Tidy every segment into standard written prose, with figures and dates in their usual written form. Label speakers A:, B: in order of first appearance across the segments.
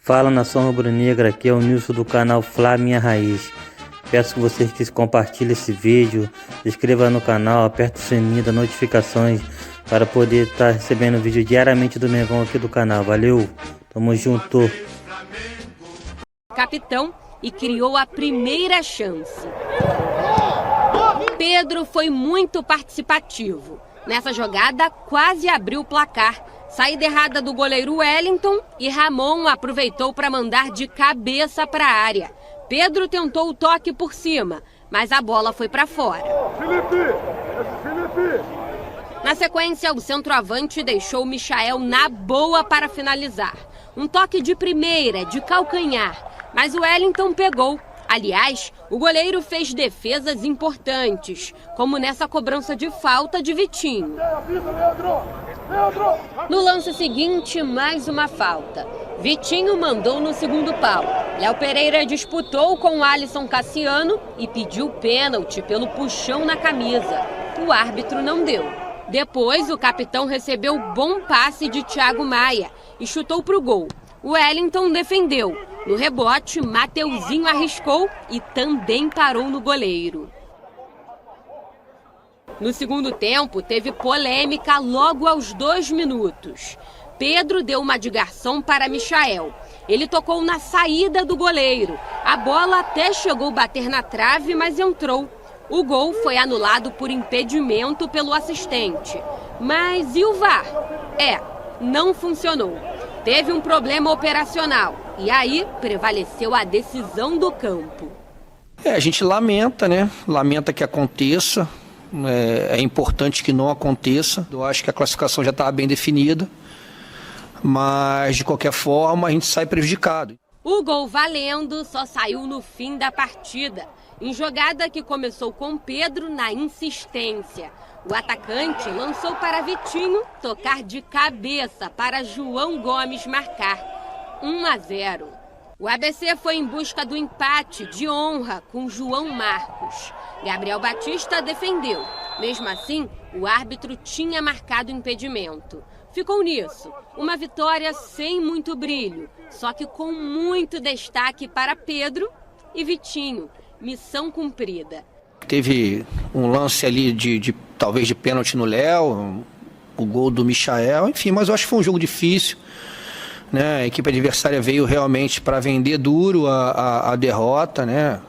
A: Fala, nação rubro-negra, aqui é o Nilson do canal Flá Minha Raiz. Peço que vocês compartilhem esse vídeo, se inscreva no canal, aperte o sininho das notificações para poder estar recebendo vídeo diariamente do Mengão aqui do canal. Valeu, tamo junto.
B: Capitão e criou a primeira chance. Pedro foi muito participativo. Nessa jogada, quase abriu o placar. Saída errada do goleiro Wellington e Ramon aproveitou para mandar de cabeça para a área. Pedro tentou o toque por cima, mas a bola foi para fora. Felipe! Na sequência, o centroavante deixou o Michael na boa para finalizar. Um toque de primeira, de calcanhar, mas o Wellington pegou. Aliás, o goleiro fez defesas importantes, como nessa cobrança de falta de Vitinho. No lance seguinte, mais uma falta. Vitinho mandou no segundo pau. Léo Pereira disputou com Alisson Cassiano e pediu pênalti pelo puxão na camisa. O árbitro não deu. Depois, o capitão recebeu bom passe de Thiago Maia e chutou para o gol. O Wellington defendeu. No rebote, Mateuzinho arriscou e também parou no goleiro. No segundo tempo, teve polêmica logo aos 2 minutos. Pedro deu uma de garçom para Michael. Ele tocou na saída do goleiro. A bola até chegou a bater na trave, mas entrou. O gol foi anulado por impedimento pelo assistente. Mas e o VAR? Não funcionou. Teve um problema operacional e aí prevaleceu a decisão do campo.
C: A gente lamenta, né? Lamenta que aconteça. É importante que não aconteça. Eu acho que a classificação já estava bem definida, mas de qualquer forma a gente sai prejudicado.
B: O gol valendo só saiu no fim da partida, em jogada que começou com Pedro na insistência. O atacante lançou para Vitinho tocar de cabeça para João Gomes marcar 1-0. O ABC foi em busca do empate de honra com João Marcos. Gabriel Batista defendeu. Mesmo assim, o árbitro tinha marcado impedimento. Ficou nisso, uma vitória sem muito brilho, só que com muito destaque para Pedro e Vitinho. Missão cumprida.
C: Teve um lance ali talvez de pênalti no Léo, o gol do Michael, enfim, mas eu acho que foi um jogo difícil. Né? A equipe adversária veio realmente para vender duro a derrota, né?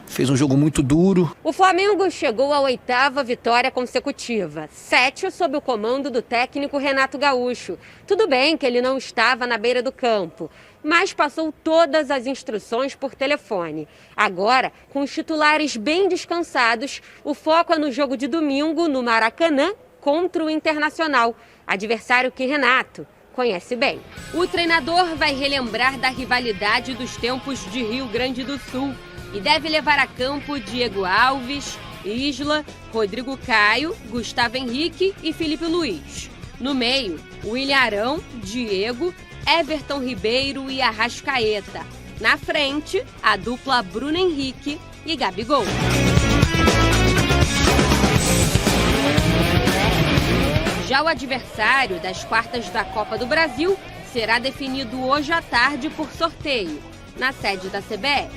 C: Fez um jogo muito duro.
B: O Flamengo chegou à 8ª vitória consecutiva, 7 sob o comando do técnico Renato Gaúcho. Tudo bem que ele não estava na beira do campo, mas passou todas as instruções por telefone. Agora, com os titulares bem descansados, o foco é no jogo de domingo no Maracanã contra o Internacional, adversário que Renato conhece bem. O treinador vai relembrar da rivalidade dos tempos de Rio Grande do Sul e deve levar a campo Diego Alves, Isla, Rodrigo Caio, Gustavo Henrique e Felipe Luiz. No meio, William Arão, Diego, Everton Ribeiro e Arrascaeta. Na frente, a dupla Bruno Henrique e Gabigol. Já o adversário das quartas da Copa do Brasil será definido hoje à tarde por sorteio, na sede da CBF.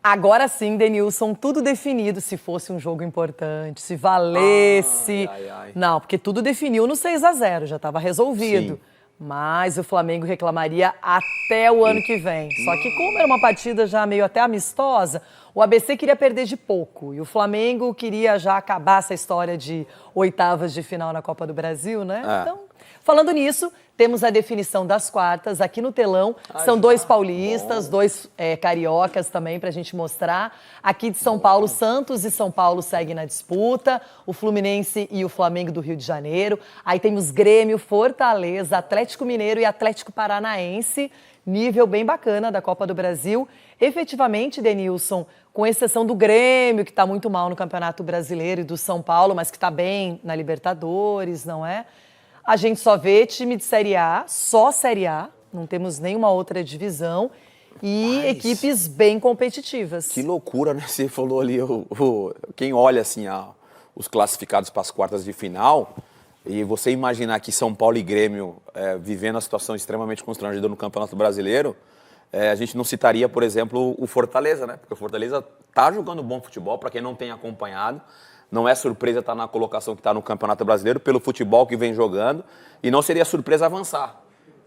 D: Agora sim, Denilson, tudo definido. Se fosse um jogo importante, se valesse. Não, porque tudo definiu no 6-0, já estava resolvido. Sim. Mas o Flamengo reclamaria até o ano que vem. Só que como era uma partida já meio até amistosa, o ABC queria perder de pouco. E o Flamengo queria já acabar essa história de oitavas de final na Copa do Brasil, né? Então, falando nisso, temos a definição das quartas aqui no telão. São 2 paulistas, 2 cariocas também para a gente mostrar. Aqui de São Paulo, Santos e São Paulo seguem na disputa. O Fluminense e o Flamengo do Rio de Janeiro. Aí temos Grêmio, Fortaleza, Atlético Mineiro e Atlético Paranaense. Nível bem bacana da Copa do Brasil. Efetivamente, Denilson, com exceção do Grêmio, que está muito mal no Campeonato Brasileiro, e do São Paulo, mas que está bem na Libertadores, não é? A gente só vê time de Série A, só Série A, não temos nenhuma outra divisão e equipes bem competitivas.
E: Que loucura, né? Você falou ali, quem olha assim os classificados para as quartas de final, E você imaginar que São Paulo e Grêmio vivendo uma situação extremamente constrangedora no Campeonato Brasileiro, a gente não citaria, por exemplo, o Fortaleza, né? Porque o Fortaleza está jogando bom futebol, para quem não tem acompanhado. Não é surpresa estar na colocação que está no Campeonato Brasileiro, pelo futebol que vem jogando, e não seria surpresa avançar.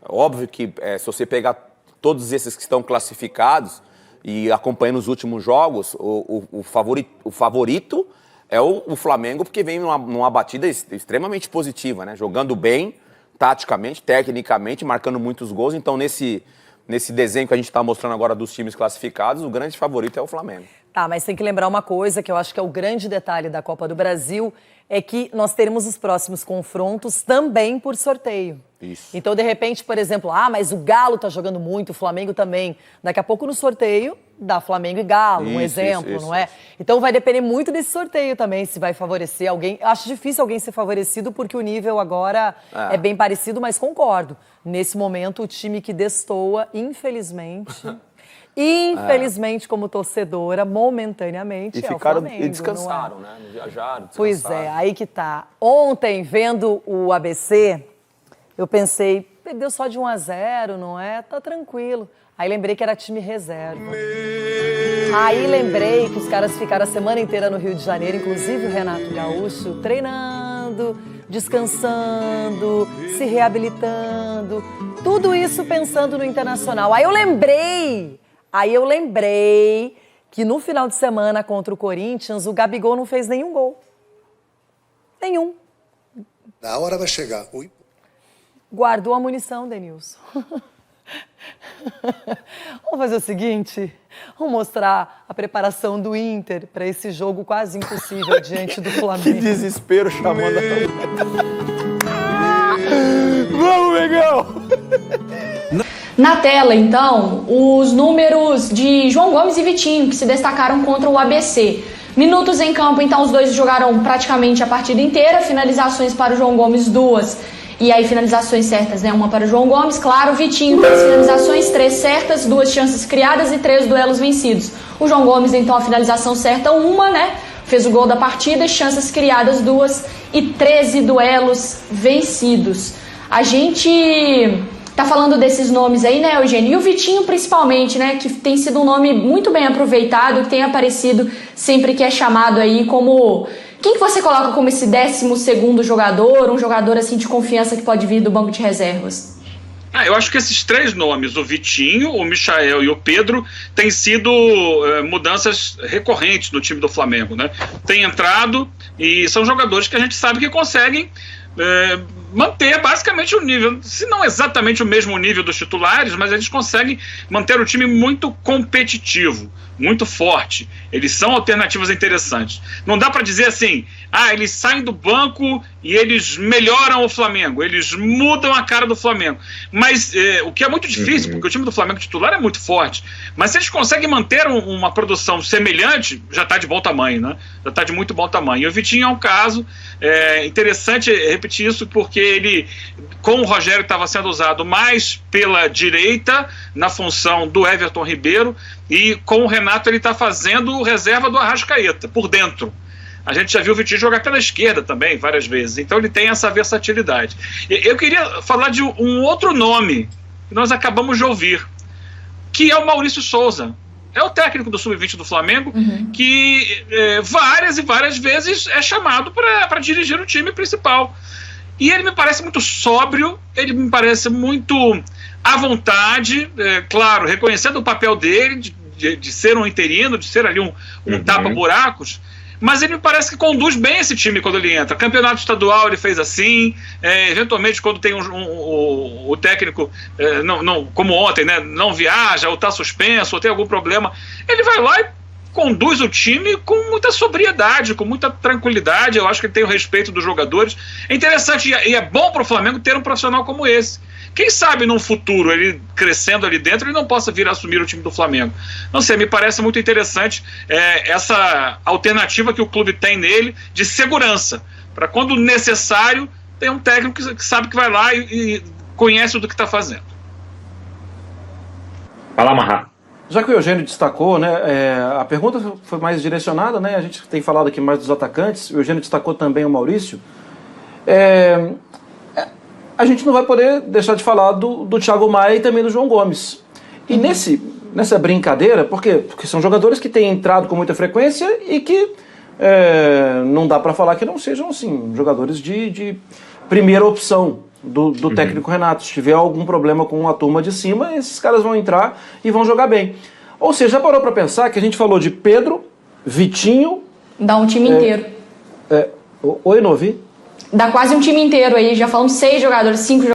E: Óbvio que se você pegar todos esses que estão classificados e acompanhando os últimos jogos, o favorito é o Flamengo, porque vem numa batida extremamente positiva, né? Jogando bem, taticamente, tecnicamente, marcando muitos gols. Então, nesse desenho que a gente está mostrando agora dos times classificados, o grande favorito é o Flamengo.
D: Tá, mas tem que lembrar uma coisa que eu acho que é o grande detalhe da Copa do Brasil, é que nós teremos os próximos confrontos também por sorteio.
E: Isso.
D: Então, de repente, por exemplo, mas o Galo tá jogando muito, o Flamengo também. Daqui a pouco no sorteio dá Flamengo e Galo, um exemplo, não é? Então vai depender muito desse sorteio também, se vai favorecer alguém. Acho difícil alguém ser favorecido porque o nível agora é bem parecido, mas concordo. Nesse momento, o time que destoa, infelizmente... Infelizmente, como torcedora, momentaneamente,
E: e
D: é o Flamengo.
E: E descansaram, né? Não viajaram, descansaram.
D: Pois é, aí que tá. Ontem, vendo o ABC, eu pensei, perdeu só de 1-0, não é? Tá tranquilo. Aí lembrei que era time reserva. Aí lembrei que os caras ficaram a semana inteira no Rio de Janeiro, inclusive o Renato Gaúcho, treinando, descansando, se reabilitando. Tudo isso pensando no Internacional. Aí eu lembrei que no final de semana contra o Corinthians, o Gabigol não fez nenhum gol. Nenhum.
F: A hora vai chegar.
D: Guardou a munição, Denilson. Vamos fazer o seguinte, vamos mostrar a preparação do Inter para esse jogo quase impossível diante do Flamengo.
E: Que desespero chamando Vamos, Mengão!
G: Na tela, então, os números de João Gomes e Vitinho, que se destacaram contra o ABC. Minutos em campo, então, os dois jogaram praticamente a partida inteira. Finalizações para o João Gomes, 2. E aí, finalizações certas, né? 1 para o João Gomes. Claro, o Vitinho, 3 finalizações, 3 certas, 2 chances criadas e 3 duelos vencidos. O João Gomes, então, a finalização certa, 1, né? Fez o gol da partida, chances criadas, 2 e 13 duelos vencidos. A gente... tá falando desses nomes aí, né, Eugênio? E o Vitinho, principalmente, né, que tem sido um nome muito bem aproveitado, que tem aparecido sempre que é chamado aí como... Quem que você coloca como esse 12º jogador, um jogador, assim, de confiança que pode vir do banco de reservas?
H: Eu acho que esses 3 nomes, o Vitinho, o Michael e o Pedro, têm sido mudanças recorrentes no time do Flamengo, né? Tem entrado e são jogadores que a gente sabe que conseguem... manter basicamente o nível, se não exatamente o mesmo nível dos titulares, mas eles conseguem manter o time muito competitivo, muito forte. Eles são alternativas interessantes. Não dá para dizer assim, eles saem do banco e eles melhoram o Flamengo, eles mudam a cara do Flamengo. Mas o que é muito difícil, porque o time do Flamengo titular é muito forte. Mas se eles conseguem manter uma produção semelhante, já está de bom tamanho, né? Já está de muito bom tamanho. E o Vitinho é um caso interessante repetir isso, porque ele, com o Rogério, estava sendo usado mais pela direita, na função do Everton Ribeiro, e com o Renato ele está fazendo reserva do Arrascaeta, por dentro. A gente já viu o Vitinho jogar pela esquerda também, várias vezes, então ele tem essa versatilidade. Eu queria falar de um outro nome que nós acabamos de ouvir, que é o Maurício Souza. É o técnico do Sub-20 do Flamengo, que várias e várias vezes é chamado para dirigir o time principal. E ele me parece muito sóbrio, ele me parece muito à vontade, claro, reconhecendo o papel dele, de ser um interino, de ser ali um tapa-buracos, mas ele me parece que conduz bem esse time quando ele entra. Campeonato estadual ele fez assim, eventualmente quando tem o técnico, não, como ontem, né, não viaja, ou está suspenso, ou tem algum problema, ele vai lá e conduz o time com muita sobriedade, com muita tranquilidade. Eu acho que ele tem o respeito dos jogadores. É interessante e é bom para o Flamengo ter um profissional como esse. Quem sabe num futuro, ele crescendo ali dentro, ele não possa vir a assumir o time do Flamengo. Não sei, me parece muito interessante essa alternativa que o clube tem nele de segurança, para quando necessário, ter um técnico que sabe que vai lá e conhece do que está fazendo.
I: Fala, Marra.
J: Já que o Eugênio destacou, né, a pergunta foi mais direcionada, né, a gente tem falado aqui mais dos atacantes, o Eugênio destacou também o Maurício. a gente não vai poder deixar de falar do Thiago Maia e também do João Gomes. E nessa brincadeira, por quê? Porque são jogadores que têm entrado com muita frequência e que não dá para falar que não sejam assim, jogadores de primeira opção do técnico Renato. Se tiver algum problema com a turma de cima, esses caras vão entrar e vão jogar bem. Ou seja, já parou para pensar que a gente falou de Pedro, Vitinho...
G: Dá um time inteiro.
J: Oi, não ouvi?
G: Dá quase um time inteiro aí, já falamos 6 jogadores, 5 jogadores.